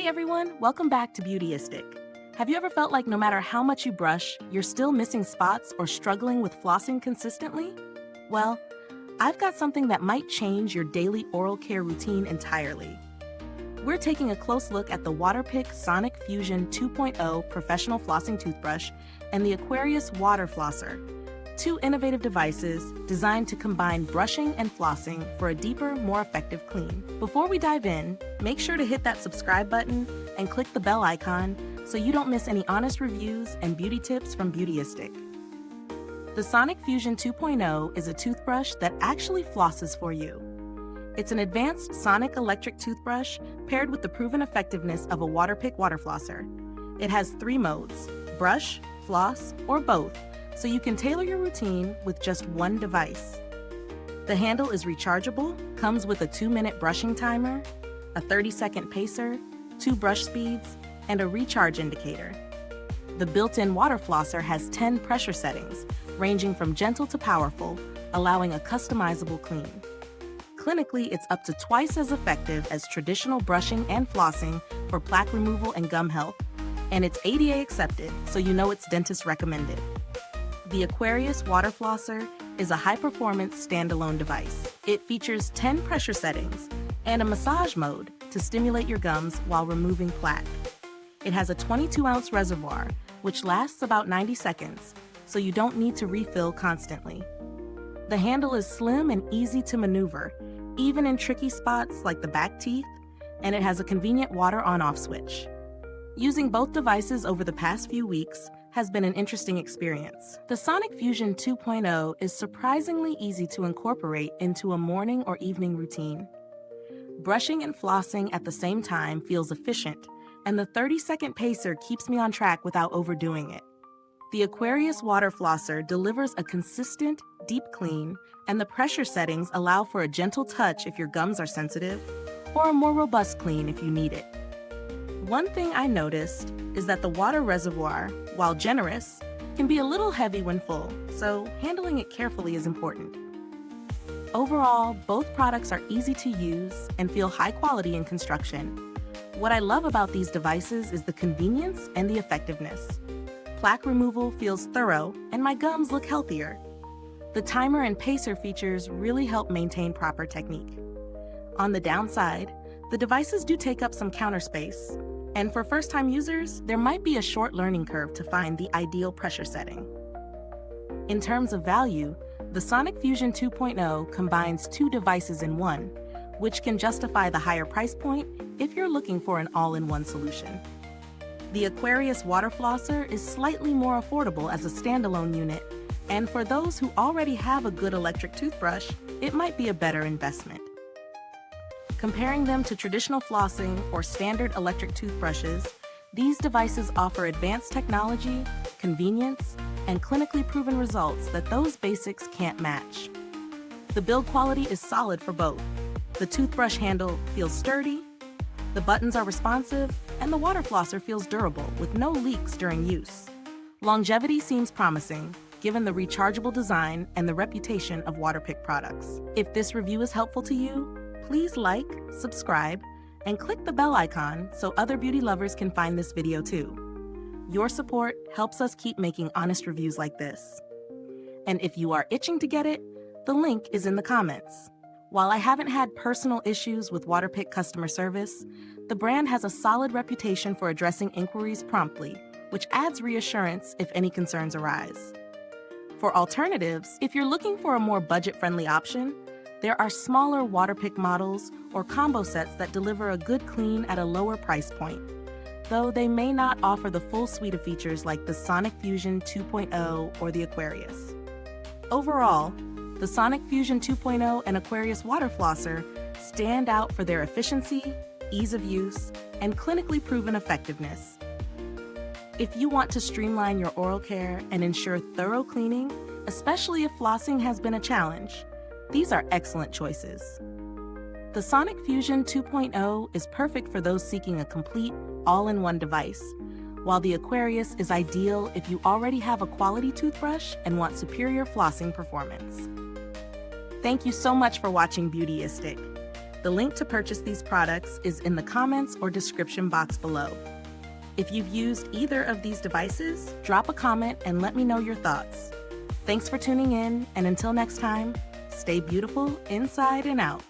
Hey everyone, welcome back to Beautyistic. Have you ever felt like no matter how much you brush, you're still missing spots or struggling with flossing consistently? Well, I've got something that might change your daily oral care routine entirely. We're taking a close look at the Waterpik Sonic-Fusion 2.0 Professional Flossing Toothbrush and the Aquarius Water Flosser, two innovative devices designed to combine brushing and flossing for a deeper, more effective clean. Before we dive in, make sure to hit that subscribe button and click the bell icon so you don't miss any honest reviews and beauty tips from Beautyistic. The Sonic-Fusion 2.0 is a toothbrush that actually flosses for you. It's an advanced sonic electric toothbrush paired with the proven effectiveness of a Waterpik water flosser. It has 3 modes: brush, floss, or both, so you can tailor your routine with just one device. The handle is rechargeable, comes with a 2-minute brushing timer, a 30-second pacer, 2 brush speeds, and a recharge indicator. The built-in water flosser has 10 pressure settings, ranging from gentle to powerful, allowing a customizable clean. Clinically, it's up to twice as effective as traditional brushing and flossing for plaque removal and gum health, and it's ADA accepted, so you know it's dentist recommended. The Aquarius Water Flosser is a high-performance standalone device. It features 10 pressure settings and a massage mode to stimulate your gums while removing plaque. It has a 22-ounce reservoir, which lasts about 90 seconds, so you don't need to refill constantly. The handle is slim and easy to maneuver, even in tricky spots like the back teeth, and it has a convenient water on-off switch. Using both devices over the past few weeks has been an interesting experience. The Sonic-Fusion 2.0 is surprisingly easy to incorporate into a morning or evening routine. Brushing and flossing at the same time feels efficient, and the 30-second pacer keeps me on track without overdoing it. The Aquarius Water Flosser delivers a consistent, deep clean, and the pressure settings allow for a gentle touch if your gums are sensitive, or a more robust clean if you need it. One thing I noticed is that the water reservoir, while generous, can be a little heavy when full, so handling it carefully is important. Overall, both products are easy to use and feel high quality in construction. What I love about these devices is the convenience and the effectiveness. Plaque removal feels thorough, and my gums look healthier. The timer and pacer features really help maintain proper technique. On the downside, the devices do take up some counter space, and for first-time users, there might be a short learning curve to find the ideal pressure setting. In terms of value, the Sonic-Fusion 2.0 combines 2 devices in one, which can justify the higher price point if you're looking for an all-in-one solution. The Aquarius Water Flosser is slightly more affordable as a standalone unit, and for those who already have a good electric toothbrush, it might be a better investment. Comparing them to traditional flossing or standard electric toothbrushes, these devices offer advanced technology, convenience, and clinically proven results that those basics can't match. The build quality is solid for both. The toothbrush handle feels sturdy, the buttons are responsive, and the water flosser feels durable with no leaks during use. Longevity seems promising, given the rechargeable design and the reputation of Waterpik products. If this review is helpful to you, please like, subscribe, and click the bell icon so other beauty lovers can find this video too. Your support helps us keep making honest reviews like this. And if you are itching to get it, the link is in the comments. While I haven't had personal issues with Waterpik customer service, the brand has a solid reputation for addressing inquiries promptly, which adds reassurance if any concerns arise. For alternatives, if you're looking for a more budget-friendly option, there are smaller Waterpik models or combo sets that deliver a good clean at a lower price point, though they may not offer the full suite of features like the Sonic-Fusion 2.0 or the Aquarius. Overall, the Sonic-Fusion 2.0 and Aquarius Water Flosser stand out for their efficiency, ease of use, and clinically proven effectiveness. If you want to streamline your oral care and ensure thorough cleaning, especially if flossing has been a challenge, these are excellent choices. The Sonic-Fusion 2.0 is perfect for those seeking a complete, all-in-one device, while the Aquarius is ideal if you already have a quality toothbrush and want superior flossing performance. Thank you so much for watching Beautyistic. The link to purchase these products is in the comments or description box below. If you've used either of these devices, drop a comment and let me know your thoughts. Thanks for tuning in, and until next time, stay beautiful inside and out.